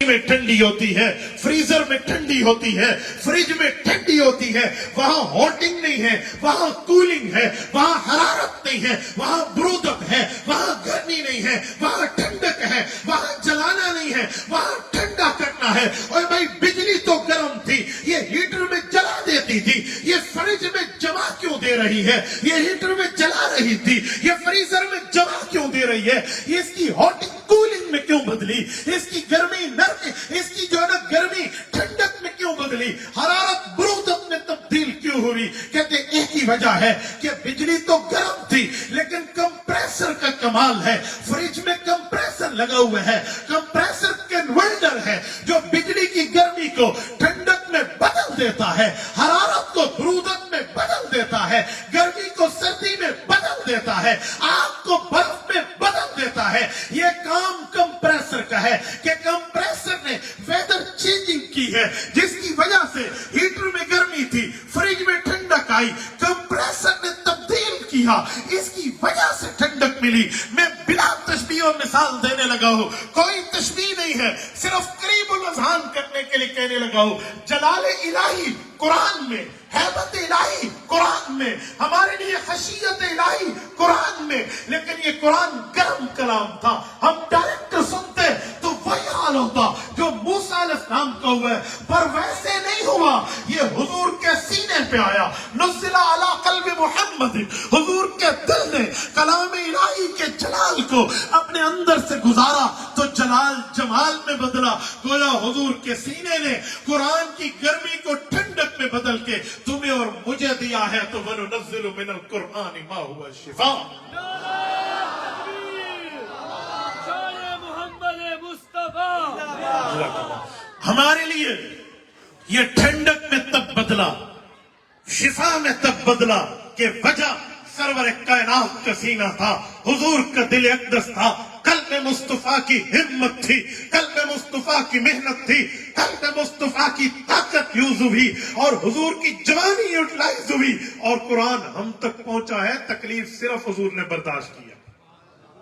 میں ٹھنڈی ہوتی ہے، فریزر میں ٹھنڈی ہوتی ہے، فریج میں ٹھنڈی ہوتی ہے، وہاں ہاٹنگ نہیں ہے، وہاں کولنگ ہے، وہاں حرارت نہیں ہے، وہاں برودت ہے، وہاں گرمی نہیں ہے، وہاں ٹھنڈک ہے، وہاں جلانا نہیں ہے، وہاں ٹھنڈا کرنا ہے۔ اور بھائی بجلی تو گرم تھی، یہ ہیٹر میں جلا دیتی تھی، یہ فریج میں جمع کیوں دے رہی ہے؟ یہ ہیٹر میں جلا رہی تھی، یہ فریزر میں جمع کیوں دے رہی ہے؟ یہ اس کی ہاٹنگ کولنگ میں کیوں بدلی؟ اس کی گرمی نرمی، اس کی جو ہے نا گرمی ٹھنڈک میں کیوں بدلی؟ حرارت برودت میں تبدیل کیوں ہوئی؟ کہتے ایک ہی وجہ ہے کہ بجلی تو گرم تھی لیکن کمپریسر کا کمال ہے، فریج میں کمپریسر لگا ہوا ہے، کمپریسر کنورٹر ہے جو بجلی کی گرمی کو ٹھنڈک میں بدل دیتا ہے، حرارت کو برودت میں بدل دیتا ہے، گرمی کو سردی میں بدل دیتا ہے، آگ کو برف میں بدل دیتا ہے۔ یہ کام کمپریسر کا ہے کہ کمپریسر نے ویدر چینجنگ کی ہے، جس کی وجہ سے ہیٹر میں گرمی تھی، فریج میں ٹھنڈک آئی، کمپریسر نے تبدیل کیا، اس کی وجہ سے ٹھنڈک ملی۔ میں بلا تشبیہ و مثال دینے لگا ہوں، کوئی تشبیہ نہیں ہے، صرف قریب الاذہان کرنے کے لیے کہنے لگا ہوں۔ جلال الہی قرآن میں، ہیبت الہی قرآن میں، ہمارے لیے خشیت الہی قرآن میں، لیکن یہ قرآن گرم کلام تھا۔ ہم ڈائریکٹ سنتے تو وہی حال ہوتا جو موسیٰ علیہ السلام کا ہوا ہے، پر ویسے نہیں ہوا۔ یہ حضور کے سینے پہ آیا، نزل علی قلب محمد، حضور کے دل نے کلام الہی کے جلال کو اپنے اندر سے گزارا تو جلال جمال میں بدلا۔ گویا حضور کے سینے نے قرآن کی گرمی کو ٹھنڈک میں بدل کے تمہیں اور مجھے دیا ہے۔ تو وَنُنَزِّلُ مِنَ الْقُرْآنِ مَا هُوَ شِفَاءٌ۔ ہمارے لیے یہ ٹھنڈک میں تب بدلا، شفا میں تب بدلا کہ وجہ سرور کائنات کا سینہ تھا، حضور کا دل اقدس تھا، قلب مصطفیٰ کی ہمت تھی، قلب مصطفیٰ کی محنت تھی، قلب مصطفیٰ کی طاقت یوز ہوئی اور حضور کی جوانی یوٹیلائز ہوئی اور قرآن ہم تک پہنچا ہے۔ تکلیف صرف حضور نے برداشت کیا۔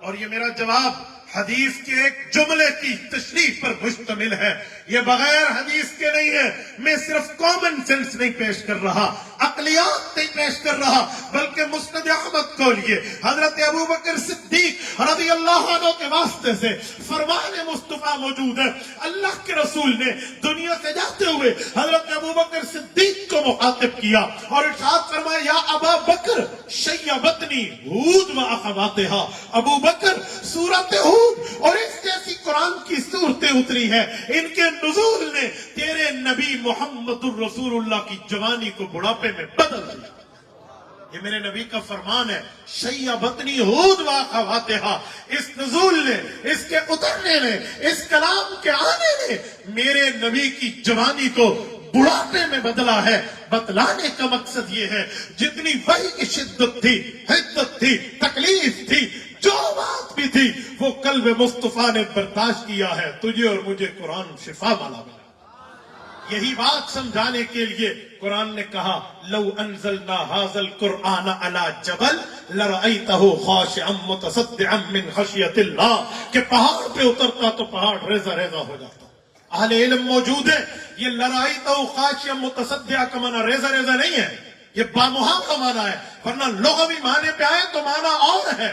اور یہ میرا جواب حدیث کے ایک جملے کی تشریح پر مشتمل ہے، یہ بغیر حدیث کے نہیں ہے۔ میں صرف کامن سینس نہیں پیش کر رہا، عقلیات نہیں پیش کر رہا، بلکہ مسند احمد کو لیے حضرت ابوبکر صدیق رضی اللہ عنہ کے واسطے سے فرمان مصطفیٰ موجود ہے۔ اللہ کے رسول نے دنیا سے جاتے ہوئے حضرت ابوبکر صدیق کو مخاطب کیا اور ارشاد فرمایا، یا ابا بکر شیبتنی ہود و اخواتہا، ابو بکر سورت ہود اور اس جیسی قرآن کی صورتیں اتری ہیں، ان کے نزول نے تیرے نبی محمد الرسول اللہ کی جوانی کو بڑھاپے میں بدل دیا۔ یہ میرے نبی کا فرمان ہے، شیبتنی ہود و اخواتہا، اس نزول نے، اس کے اترنے نے، اس کلام کے آنے نے میرے نبی کی جوانی کو بڑھاپے میں بدلا ہے۔ بتلانے کا مقصد یہ ہے، جتنی وحی کی شدت تھی، حدت تھی، تکلیف تھی، جو بات بھی تھی، وہ قلب مصطفیٰ نے برداشت کیا ہے۔ تجھے اور مجھے قرآن شفا والا بنا۔ یہی بات سمجھانے کے لیے قرآن نے کہا، لو انزلنا هذا القرآن على جبل لرأيته خاشعا متصدعا من خشیت اللہ، کہ پہاڑ پہ اترتا تو پہاڑ ریزہ ریزہ ہو جاتا۔ اہل علم موجود ہے، یہ لرأيته خاشعا متصدعا کا معنی ریزہ ریزہ نہیں ہے، یہ بامہا کا معنی ہے، ورنہ لغوی معنی پہ آئے تو معنی اور ہے۔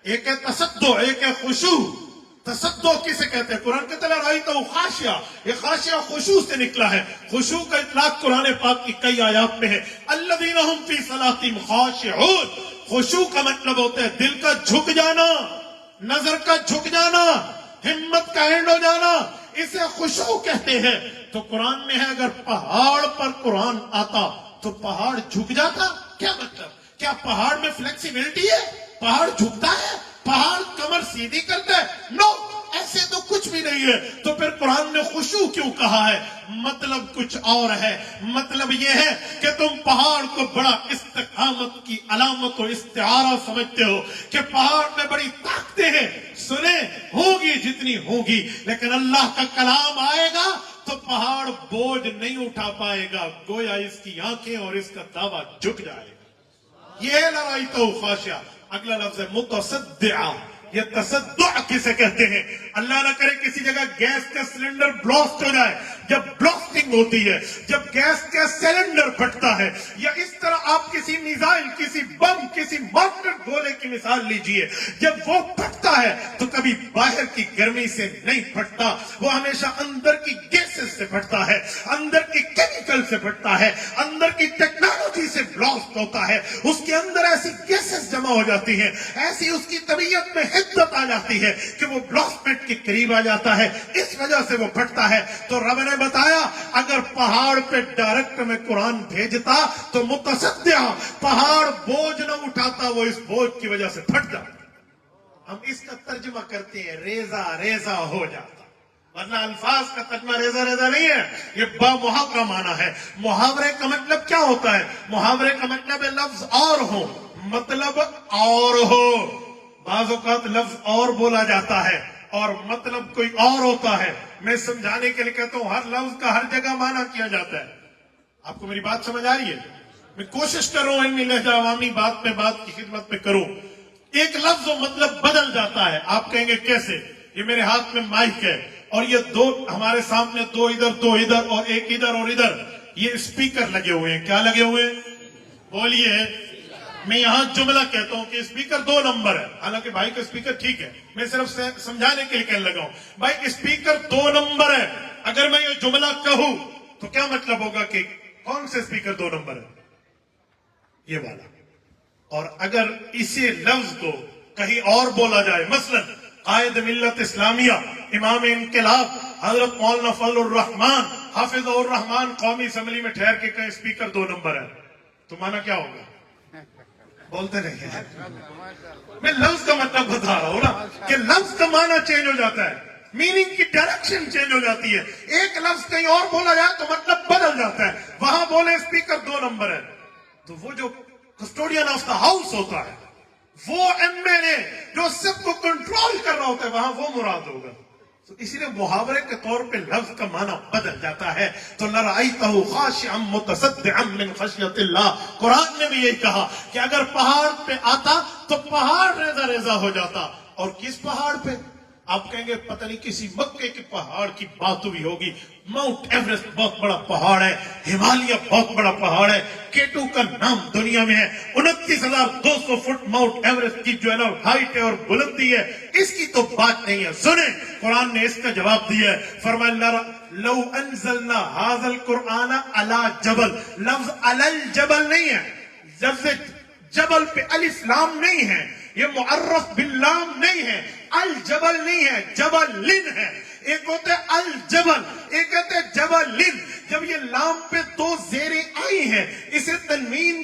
ایک ہے تصدع، ایک ہے خشوع۔ تصدع کسے کہتے ہیں؟ قرآن کہتا ہے لرأيته خاشعا، یہ خاشعا خشوع سے نکلا ہے۔ خشوع کا اطلاق قرآن پاک کی کئی آیات میں ہے، الذین هم فی صلاتہم خاشعون۔ خشوع کا مطلب ہوتا ہے دل کا جھک جانا، نظر کا جھک جانا، ہمت کا اینڈ ہو جانا، اسے خشوع کہتے ہیں۔ تو قرآن میں ہے اگر پہاڑ پر قرآن آتا تو پہاڑ جھک جاتا؟ کیا مطلب؟ کیا پہاڑ میں فلیکسیبلٹی ہے؟ پہاڑ جھکتا ہے؟ پہاڑ کمر سیدھی کرتا ہے؟ نو، ایسے تو کچھ بھی نہیں ہے۔ تو پھر قرآن نے خشوع کیوں کہا ہے؟ مطلب کچھ اور ہے۔ مطلب یہ ہے کہ تم پہاڑ کو بڑا استقامت کی علامت و استعارہ سمجھتے ہو کہ پہاڑ میں بڑی طاقتیں ہیں، سنیں ہوگی جتنی ہوگی، لیکن اللہ کا کلام آئے گا تو پہاڑ بوجھ نہیں اٹھا پائے گا، گویا اس کی آنکھیں اور اس کا دعویٰ جھک جائے گا۔ یہ لرأيته خاشعا۔ اگلا لفظ ہے متصدعا۔ یہ تصدع کسے کہتے ہیں؟ اللہ نہ کرے کسی جگہ گیس کا سلنڈر بلاسٹ ہو جائے، جب بلاسٹنگ ہوتی ہے، جب گیس کا سلنڈر پھٹتا ہے، یا اس طرح آپ کسی میزائل، کسی بم، کسی مارٹر گولے کی مثال لیجئے، جب وہ پھٹتا ہے تو کبھی باہر کی گرمی سے نہیں پھٹتا، وہ ہمیشہ اندر کی گیسز سے پھٹتا ہے، اندر کی کیمیکل سے پھٹتا ہے، اندر کی ٹیکنالوجی سے بلاسٹ ہوتا ہے، اس کے اندر ایسی گیسز جمع ہو جاتی ہیں، ایسی اس کی طبیعت میں حدت آ جاتی ہے کہ وہ بلاسٹمنٹ کے قریب آ جاتا ہے، اس وجہ سے وہ پھٹتا ہے۔ تو رب نے بتایا اگر پہاڑ پہ ڈائریکٹ میں قرآن بھیجتا تو متصدع پہاڑ بوجھ نہ اٹھاتا، وہ اس بوجھ کی وجہ سے پھٹ جاتا۔ ہم اس کا ترجمہ کرتے ہیں ریزہ ریزہ ہو جاتا، ورنہ الفاظ کا ترجمہ ریزہ ریزہ نہیں ہے، یہ با محاورہ معنی ہے۔ محاورے کا مطلب کیا ہوتا ہے؟ محاورے کا مطلب ہے لفظ اور ہو، مطلب اور ہو۔ بعض اوقات لفظ اور بولا جاتا ہے اور مطلب کوئی اور ہوتا ہے۔ میں سمجھانے کے لیے کہتا ہوں ہر لفظ کا ہر جگہ معنی کیا جاتا ہے۔ آپ کو میری بات سمجھ آ رہی ہے؟ میں کوشش کر رہا ہوں علمی لہجہ عوامی بات میں بات کی خدمت میں کروں۔ ایک لفظ و مطلب بدل جاتا ہے۔ آپ کہیں گے کیسے؟ یہ میرے ہاتھ میں مائک ہے اور یہ دو ہمارے سامنے، دو ادھر اور ایک ادھر اور ادھر، یہ اسپیکر لگے ہوئے ہیں۔ کیا لگے ہوئے ہیں؟ بولیے۔ میں یہاں جملہ کہتا ہوں کہ اسپیکر 2 نمبر ہے، حالانکہ بھائی کا اسپیکر ٹھیک ہے، میں صرف سمجھانے کے لیے کہنے لگا ہوں بھائی اسپیکر 2 نمبر ہے۔ اگر میں یہ جملہ کہوں تو کیا مطلب ہوگا کہ کون سے اسپیکر 2 نمبر ہے؟ یہ والا۔ اور اگر اسی لفظ کو کہیں اور بولا جائے، مثلا قائد ملت اسلامیہ، امام انقلاب حضرت مولانا فضل الرحمان حافظ الرحمان قومی اسمبلی میں ٹھہر کے کہیں اسپیکر 2 نمبر ہے، تو مانا کیا ہوگا؟ بولتے نہیں ہیں۔ میں لفظ کا مطلب بتا رہا ہوں نا کہ لفظ کا معنی چینج ہو جاتا ہے، میننگ کی ڈائریکشن چینج ہو جاتی ہے۔ ایک لفظ کہیں اور بولا جائے تو مطلب بدل جاتا ہے۔ وہاں بولے اسپیکر 2 نمبر ہے تو وہ جو کسٹوڈین آف دا ہاؤس ہوتا ہے، وہ ایم ایل اے جو سب کو کنٹرول کر رہا ہوتا ہے، وہاں وہ مراد ہوگا۔ تو اسی لیے محاورے کے طور پہ لفظ کا معنی بدل جاتا ہے۔ تو لَرَأَيْتَهُ خَاشِعًا مُتَصَدِّعًا مِّنْ خَشْيَةِ اللَّهِ، قرآن نے بھی یہی کہا کہ اگر پہاڑ پہ آتا تو پہاڑ ریزہ ریزہ ہو جاتا۔ اور کس پہاڑ پہ؟ آپ کہیں گے پتہ نہیں کسی مکے کے پہاڑ کی بات ہوئی ہوگی۔ ماؤنٹ ایوریسٹ بہت بڑا پہاڑ ہے، ہمالیہ بہت بڑا پہاڑ ہے، K2 کا نام دنیا میں ہے، 29,200 فٹ ماؤنٹ ایوریسٹ کی جو ہے نا ہائٹ ہے اور بلندی ہے، اس کی تو بات نہیں ہے۔ سنیں قرآن نے اس کا جواب دیا ہے، فرمایا لو انزلنا هذا القرآن على جبل، لفظ علی الجبل نہیں ہے، لفظ جبل پہ الف لام نہیں ہے، یہ معرف باللام نہیں ہے، الجبل نہیں ہے، جبل لن ہے۔ ایک ہوتا ہے الجبل، ایک ہوتا ہے جبل لن۔ جب یہ لام پہ 2 زیریں آئی ہیں، اسے تنوین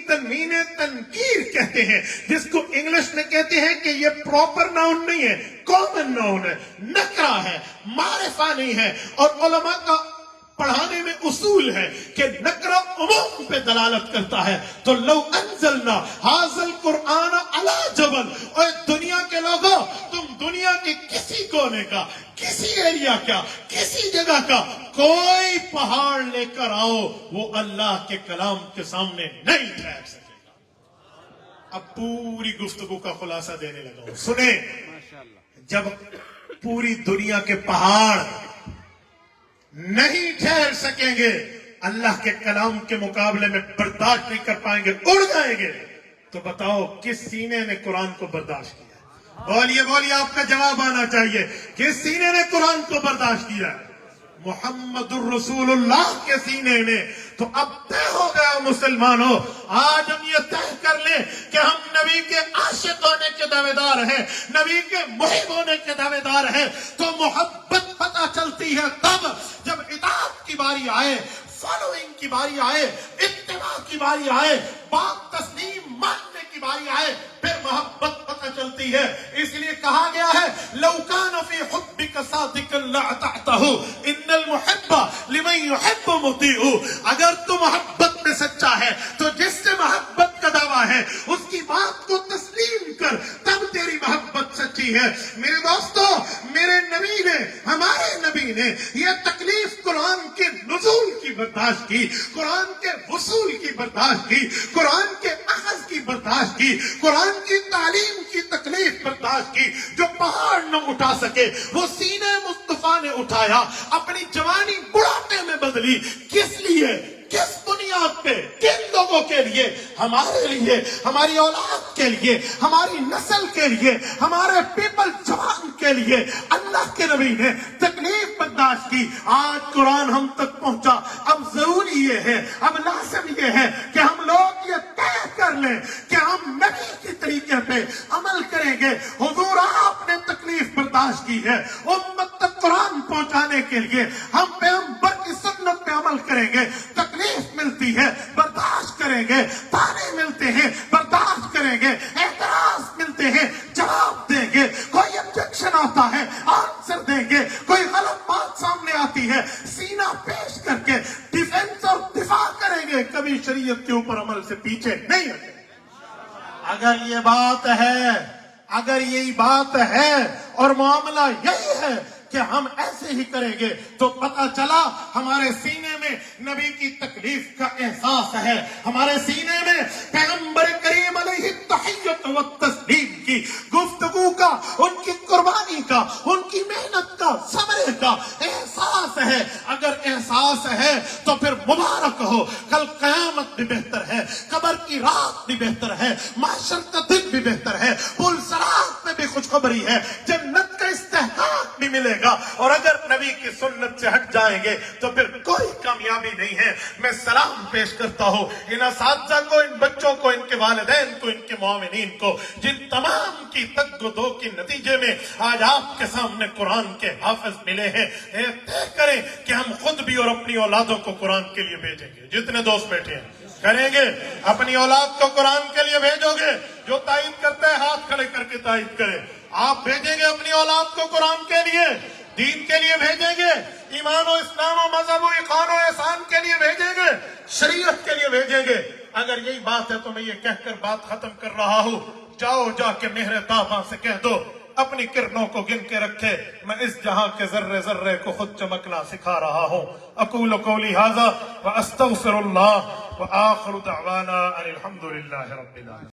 تنکیر کہتے ہیں، جس کو انگلش میں کہتے ہیں کہ یہ پراپر ناؤن نہیں ہے، کامن ناؤن ہے، نکرہ ہے، معرفہ نہیں ہے۔ اور علماء کا پڑھانے میں اصول ہے کہ نکرہ عموم پہ دلالت کرتا ہے۔ تو لو انزلنا هذا القرآن على جبل، اور دنیا کے لوگوں تم دنیا کے کسی کونے کا، کسی ایریا کا، کسی جگہ کا کوئی پہاڑ لے کر آؤ، وہ اللہ کے کلام کے سامنے نہیں ٹھہر سکے گا۔ اب پوری گفتگو کا خلاصہ دینے لگا ہوں، سنیں۔ جب پوری دنیا کے پہاڑ نہیں ٹھہر سکیں گے، اللہ کے کلام کے مقابلے میں برداشت نہیں کر پائیں گے، اڑ جائیں گے، تو بتاؤ کس سینے نے قرآن کو برداشت کیا؟ بولیے بولیے، آپ کا جواب آنا چاہیے، کس سینے نے قرآن کو برداشت کیا؟ محمد الرسول اللہ کے سینے نے۔ تو اب طے ہو گیا مسلمانوں، آج ہم یہ طے کر لیں کہ ہم نبی کے عاشق ہونے کے دعوے دار ہیں، نبی کے محب ہونے کے دعوے دار ہیں۔ تو محبت پتہ چلتی ہے تب جب اطاعت کی باری آئے، فالوئنگ کی باری آئے، اتباع کی باری آئے، بات تسلیم ماننے کی باری آئے، پھر محبت پتہ چلتی ہے۔ اس لیے کہا گیا ہے لو کان فی حبک صادقا لاطعتہ ان المحب لمن یحب مطیع، اگر تو محبت میں سچا ہے تو جس سے محبت کا دعویٰ ہے اس کی بات کو تسلیم کر، تب تیری محبت سچی ہے۔ میرے دوستو، میرے نبی نے، ہمارے نبی نے یہ تکلیف قرآن کے نزول کی برداشت کی، قرآن کے وصول کی برداشت کی، قرآن کے اخذ کی برداشت کی, قرآن کی تعلیم کی تکلیف برداشت کی. جو پہاڑ نہ اٹھا سکے وہ سینے مصطفیٰ نے اٹھایا, اپنی جوانی بڑھاپے میں بدلی. کس لیے, کس بنیاد پہ, کن لوگوں کے لیے؟ ہمارے لیے, ہماری اولاد کے لیے, ہماری نسل کے لیے, ہمارے پیپل جوان کے لیے. اللہ کے نبی نے تکلیف برداشت کی. آج قرآن ہم تک پہنچا. اب ضروری یہ ہے, اب لازم یہ ہے کہ ہم لوگ یہ طے کر لیں کہ ہم نبی کے طریقے پہ عمل کریں گے. حضور آپ نے تکلیف برداشت کی ہے امت تک قرآن پہنچانے کے لیے. ہم پیغمبر کی سنت پہ عمل کریں گے. تکلیف ملتی ہے برداشت کریں گے, تانے ملتے ہیں برداشت کریں گے, اعتراض ملتے ہیں جواب دیں گے, کوئی objection آتا ہے آنسر دیں گے, کوئی غلط بات سامنے آتی ہے سینہ پیش کر کے ڈیفنس اور دفاع کریں گے. کبھی شریعت کے اوپر عمل سے پیچھے نہیں ہٹیں. اگر یہ بات ہے, اگر یہی بات ہے اور معاملہ یہی ہے کہ ہم ایسے ہی کریں گے تو پتہ چلا ہمارے سینے میں نبی کی تکلیف کا احساس ہے, ہمارے سینے میں پیغمبر کریم علیہ التحیت و تسلیم کی گفتگو کا, ان کی قربانی کا, ان کی محنت کا, صبر کا احساس ہے. اگر احساس ہے تو پھر مبارک ہو. کل قیامت بھی بہتر ہے, قبر کی رات بھی بہتر ہے, محشر کا دن بھی بہتر ہے, پل صراط میں بھی خوشخبری ہے, جنت کا استحقاق بھی ملے گا. اور اگر نبی کی سنت سے ہٹ جائیں گے تو پھر کوئی کامیابی نہیں ہے. میں سلام پیش کرتا ہوں ان اساتذہ کو, ان بچوں کو, ان کے والدین کو, ان کے معاونین کو, جن تمام کی تگ و دو کے نتیجے میں آج آپ کے سامنے قرآن کے حافظ ملے ہیں. طے کریں کہ ہم خود بھی اور اپنی اولادوں کو قرآن کے لیے بھیجیں گے. جتنے دوست بیٹھے ہیں کریں گے, اپنی اولاد کو قرآن کے لیے بھیجو گے. جو تائید کرتا ہے ہاتھ کھڑے کر کے تائید کرے. آپ بھیجیں گے اپنی اولاد کو قرآن کے لیے, دین کے لیے بھیجیں گے, ایمان و اسلام و مذہب و اقان و احسان کے لیے بھیجیں گے, شریعت کے لیے بھیجیں گے. اگر یہی بات ہے تو میں یہ کہہ کر بات ختم کر رہا ہوں. جاؤ جا کے مہر تاباں سے کہہ دو اپنی کرنوں کو گن کے رکھے, میں اس جہاں کے ذرے ذرے کو خود چمکنا سکھا رہا ہوں. اقول قولی ھذا واستغفر اللہ وآخر دعوانا ان الحمد للہ رب العالمین.